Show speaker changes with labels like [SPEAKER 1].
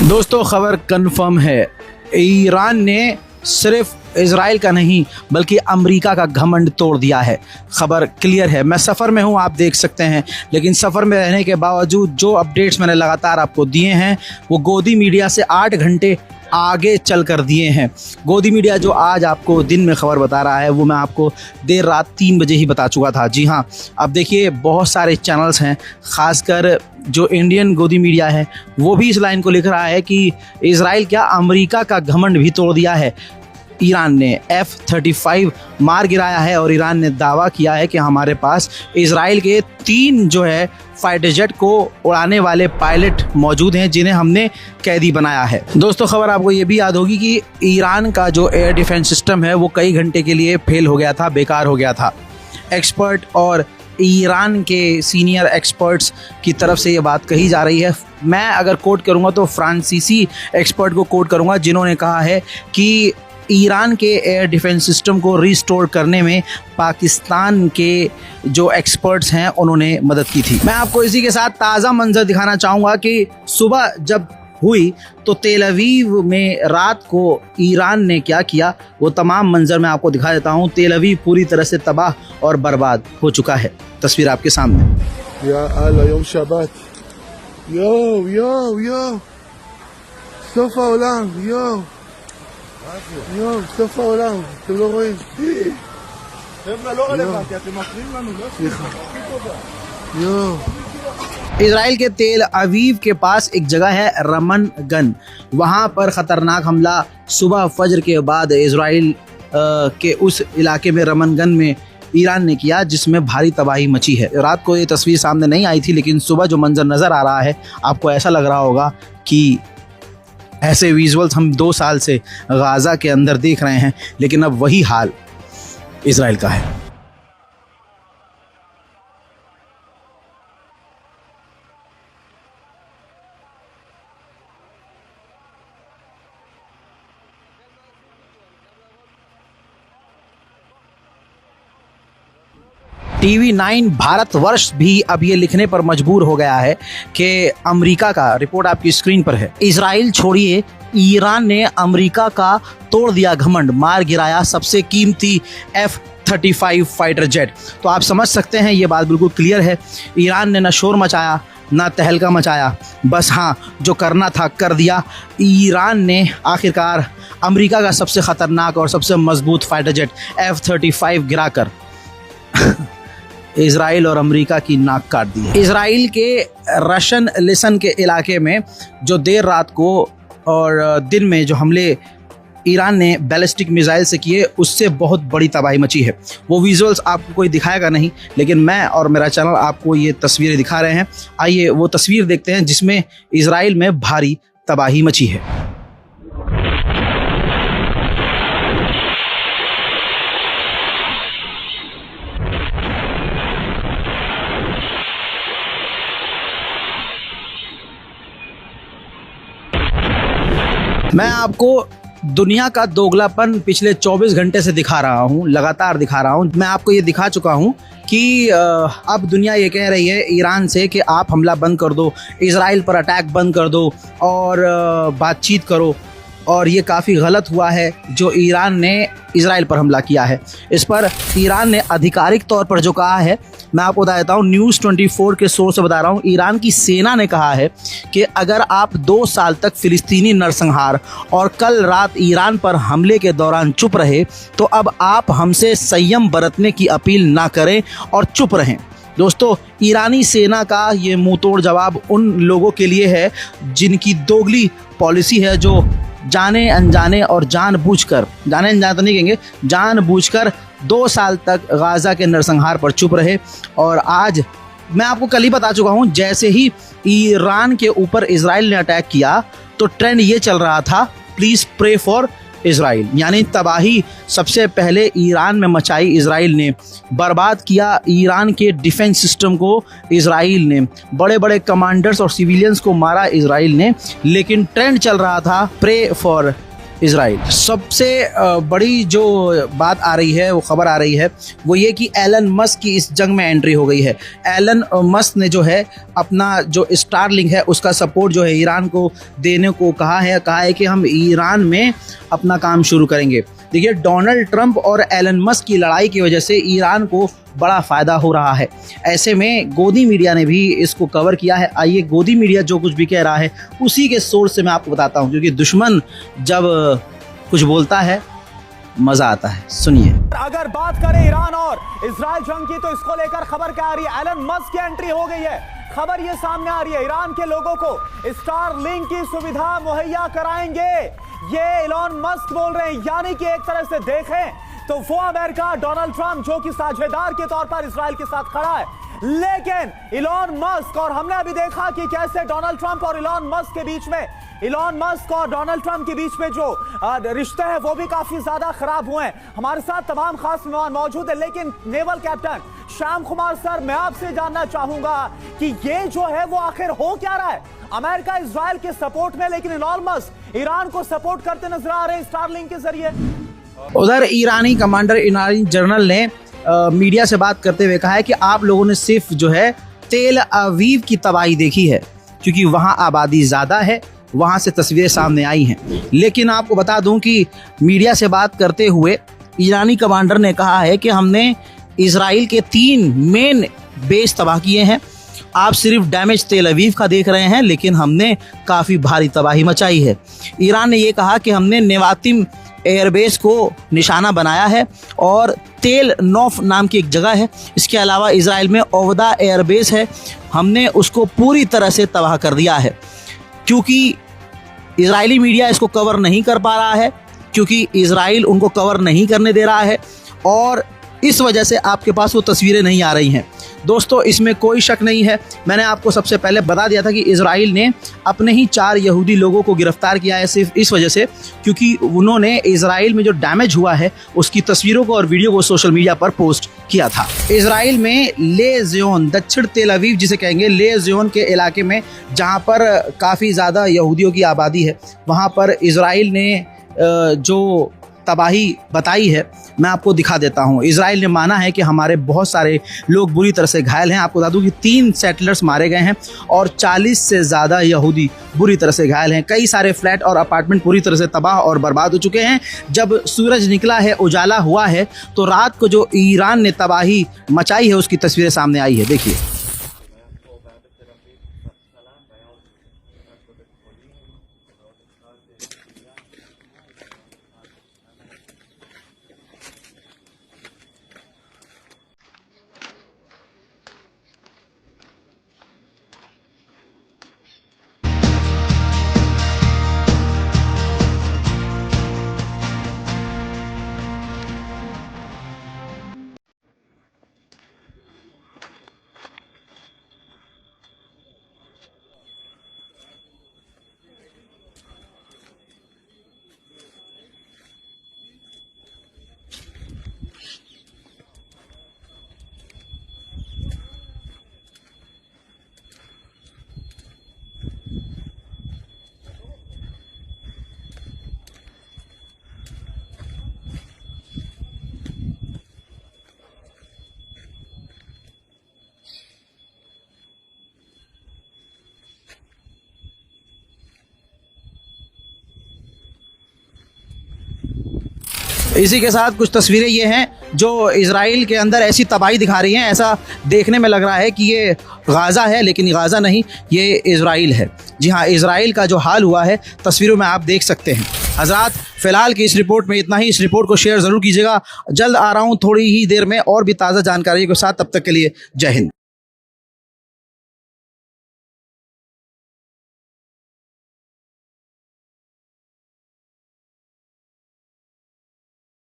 [SPEAKER 1] दोस्तों खबर कंफर्म है, ईरान ने सिर्फ इजराइल का नहीं बल्कि अमेरिका का घमंड तोड़ दिया है। खबर क्लियर है। मैं सफ़र में हूं, आप देख सकते हैं, लेकिन सफ़र में रहने के बावजूद जो अपडेट्स मैंने लगातार आपको दिए हैं वो गोदी मीडिया से 8 घंटे आगे चल कर दिए हैं। गोदी मीडिया जो आज आपको दिन में खबर बता रहा है वो मैं आपको देर रात 3 बजे ही बता चुका था। जी हाँ, अब देखिए बहुत सारे चैनल्स हैं, ख़ासकर जो इंडियन गोदी मीडिया है वो भी इस लाइन को लिख रहा है कि इजराइल क्या अमेरिका का घमंड भी तोड़ दिया है। ईरान ने F-35 मार गिराया है और ईरान ने दावा किया है कि हमारे पास इजराइल के 3 जो है फाइटर जेट को उड़ाने वाले पायलट मौजूद हैं जिन्हें हमने कैदी बनाया है। दोस्तों खबर आपको ये भी याद होगी कि ईरान का जो एयर डिफेंस सिस्टम है वो कई घंटे के लिए फेल हो गया था, बेकार हो गया था। एक्सपर्ट और ईरान के सीनियर एक्सपर्ट्स की तरफ से ये बात कही जा रही है। मैं अगर कोट करूँगा तो फ्रांसीसी एक्सपर्ट को कोट करूँगा जिन्होंने कहा है कि ईरान के एयर डिफेंस सिस्टम को रिस्टोर करने में पाकिस्तान के जो एक्सपर्ट्स हैं उन्होंने मदद की थी। मैं आपको इसी के साथ ताज़ा मंजर दिखाना चाहूँगा कि सुबह जब हुई तो तेल अवीव में रात को ईरान ने क्या किया वो तमाम मंजर मैं आपको दिखा देता हूँ। तेल अवीव पूरी तरह से तबाह और बर्बाद हो चुका है। तस्वीर आपके सामने।
[SPEAKER 2] या अल्लाह, यौम शबात, यो यो यो סוף העולם, יואו, סוף העולם, אתם לא רואים? חבר'ה, לא רלוונטי, אתם מפריעים לנו, לא סליחה. יואו.
[SPEAKER 1] इजराइल के तेल अवीव के पास एक जगह है रमन गन, वहाँ पर ख़तरनाक हमला सुबह फजर के बाद इजराइल के उस इलाके में रमन गन में ईरान ने किया जिसमें भारी तबाही मची है। रात को ये तस्वीर सामने नहीं आई थी, लेकिन सुबह जो मंजर नज़र आ रहा है आपको ऐसा लग रहा होगा कि ऐसे विजुअल्स हम 2 साल से गाज़ा के अंदर देख रहे हैं, लेकिन अब वही हाल इजराइल का है। TV9 भारतवर्ष भी अब ये लिखने पर मजबूर हो गया है कि अमेरिका का, रिपोर्ट आपकी स्क्रीन पर है, इजराइल छोड़िए ईरान ने अमेरिका का तोड़ दिया घमंड, मार गिराया सबसे कीमती F-35 फाइटर जेट। तो आप समझ सकते हैं ये बात बिल्कुल क्लियर है। ईरान ने ना शोर मचाया ना तहलका मचाया, बस हाँ जो करना था कर दिया। ईरान ने आखिरकार अमेरिका का सबसे ख़तरनाक और सबसे मजबूत फाइटर जेट F-35 गिराकर इजराइल और अमेरिका की नाक काट दी है। इजराइल के रशन लिसन के इलाके में जो देर रात को और दिन में जो हमले ईरान ने बैलिस्टिक मिसाइल से किए उससे बहुत बड़ी तबाही मची है। वो विजुअल्स आपको कोई दिखाएगा नहीं, लेकिन मैं और मेरा चैनल आपको ये तस्वीरें दिखा रहे हैं। आइए वो तस्वीर देखते हैं जिसमें इजराइल में भारी तबाही मची है। मैं आपको दुनिया का दोगलापन पिछले 24 घंटे से दिखा रहा हूँ, लगातार दिखा रहा हूँ। मैं आपको ये दिखा चुका हूँ कि अब दुनिया ये कह रही है ईरान से कि आप हमला बंद कर दो, इजराइल पर अटैक बंद कर दो और बातचीत करो, और ये काफ़ी गलत हुआ है जो ईरान ने इजराइल पर हमला किया है। इस पर ईरान ने आधिकारिक तौर पर जो कहा है मैं आपको बता देता हूँ, न्यूज़ 24 के सोर्स से बता रहा हूँ। ईरान की सेना ने कहा है कि अगर आप 2 साल तक फिलिस्तीनी नरसंहार और कल रात ईरान पर हमले के दौरान चुप रहे तो अब आप हमसे संयम बरतने की अपील ना करें और चुप रहें। दोस्तों ईरानी सेना का ये मुंहतोड़ जवाब उन लोगों के लिए है जिनकी दोगली पॉलिसी है, जो जाने अनजाने और जानबूझकर, जाने अनजाने तो नहीं कहेंगे, जानबूझकर 2 साल तक गाज़ा के नरसंहार पर चुप रहे। और आज मैं आपको कल ही बता चुका हूँ, जैसे ही ईरान के ऊपर इजराइल ने अटैक किया तो ट्रेंड ये चल रहा था, प्लीज़ प्रे फॉर इजराइल, यानी तबाही सबसे पहले ईरान में मचाई इजराइल ने, बर्बाद किया ईरान के डिफेंस सिस्टम को इजराइल ने, बड़े बड़े कमांडर्स और सिविलियंस को मारा इजराइल ने, लेकिन ट्रेंड चल रहा था प्रे फॉर इजराइल। सबसे बड़ी जो बात आ रही है, वो खबर आ रही है, वो ये कि एलन मस्क की इस जंग में एंट्री हो गई है। एलन मस्क ने जो है अपना जो स्टारलिंक है उसका सपोर्ट जो है ईरान को देने को कहा है कि हम ईरान में अपना काम शुरू करेंगे। देखिए, डोनाल्ड ट्रंप और एलन मस्क की लड़ाई की वजह से ईरान को बड़ा फ़ायदा हो रहा है। ऐसे में गोदी मीडिया ने भी इसको कवर किया है। आइए गोदी मीडिया जो कुछ भी कह रहा है उसी के सोर्स से मैं आपको बताता हूँ, क्योंकि दुश्मन जब कुछ बोलता है मज़ा आता है। सुनिए।
[SPEAKER 3] अगर बात करें ईरान और इजराइल जंग की, तो इसको लेकर खबर क्या आ रही है? एलन मस्क की एंट्री हो गई है। खबर ये सामने आ रही है, ईरान के लोगों को स्टारलिंक की सुविधा मुहैया कराएंगे, ये एलन मस्क बोल रहे हैं। यानी कि एक तरह से देखें तो वो अमेरिका, डोनाल्ड ट्रंप जो कि साझेदार के तौर पर इजराइल के साथ खड़ा है, लेकिन एलन मस्क, और हमने अभी देखा कि कैसे डोनाल्ड ट्रंप और एलन मस्क के बीच में, एलन मस्क और डोनाल्ड ट्रंप के बीच में जो रिश्ते हैं वो भी काफी ज्यादा खराब हुए हैं। हमारे साथ तमाम खास मेहमान मौजूद है, लेकिन naval captain Shyam Kumar sir, मैं आपसे जानना चाहूंगा कि ये जो है वो आखिर हो क्या रहा है? अमेरिका इजराइल के सपोर्ट में, लेकिन एलन मस्क ईरान को सपोर्ट करते नजर आ रहे हैं स्टारलिंक के जरिए।
[SPEAKER 1] उधर ईरानी कमांडर, ईरानी जनरल ने मीडिया से बात करते हुए कहा है कि आप लोगों ने सिर्फ जो है तेल अवीव की तबाही देखी है, क्योंकि वहाँ आबादी ज़्यादा है, वहाँ से तस्वीरें सामने आई हैं। लेकिन आपको बता दूं कि मीडिया से बात करते हुए ईरानी कमांडर ने कहा है कि हमने इजराइल के 3 मेन बेस तबाह किए हैं। आप सिर्फ डैमेज तेल अवीव का देख रहे हैं, लेकिन हमने काफ़ी भारी तबाही मचाई है। ईरान ने ये कहा कि हमने नेवातिम एयरबेस को निशाना बनाया है और तेल नौफ नाम की एक जगह है। इसके अलावा इजराइल में ओवदा एयरबेस है, हमने उसको पूरी तरह से तबाह कर दिया है। क्योंकि इजरायली मीडिया इसको कवर नहीं कर पा रहा है, क्योंकि इजराइल उनको कवर नहीं करने दे रहा है, और इस वजह से आपके पास वो तस्वीरें नहीं आ रही हैं। दोस्तों, इसमें कोई शक नहीं है, मैंने आपको सबसे पहले बता दिया था कि इजराइल ने अपने ही 4 यहूदी लोगों को गिरफ्तार किया है, सिर्फ इस वजह से क्योंकि उन्होंने इजराइल में जो डैमेज हुआ है उसकी तस्वीरों को और वीडियो को सोशल मीडिया पर पोस्ट किया था। इजराइल में ले ज़ियोन, दक्षिण तेल अवीव जिसे कहेंगे, ले ज़ियोन के इलाके में जहाँ पर काफ़ी ज़्यादा यहूदियों की आबादी है, वहाँ पर इजराइल ने जो तबाही बताई है मैं आपको दिखा देता हूं। इजराइल ने माना है कि हमारे बहुत सारे लोग बुरी तरह से घायल हैं। आपको बता दूं कि 3 सेटलर्स मारे गए हैं और 40 से ज़्यादा यहूदी बुरी तरह से घायल हैं। कई सारे फ्लैट और अपार्टमेंट पूरी तरह से तबाह और बर्बाद हो चुके हैं। जब सूरज निकला है, उजाला हुआ है, तो रात को जो ईरान ने तबाही मचाई है उसकी तस्वीरें सामने आई है। देखिए। इसी के साथ कुछ तस्वीरें ये हैं जो इजराइल के अंदर ऐसी तबाही दिखा रही हैं, ऐसा देखने में लग रहा है कि ये गाज़ा है, लेकिन गाज़ा नहीं, ये इजराइल है। जी हाँ, इजराइल का जो हाल हुआ है तस्वीरों में आप देख सकते हैं। हज़रात, फिलहाल की इस रिपोर्ट में इतना ही। इस रिपोर्ट को शेयर ज़रूर कीजिएगा। जल्द आ रहा हूँ थोड़ी ही देर में और भी ताज़ा जानकारी के साथ। तब तक के लिए जय हिंद।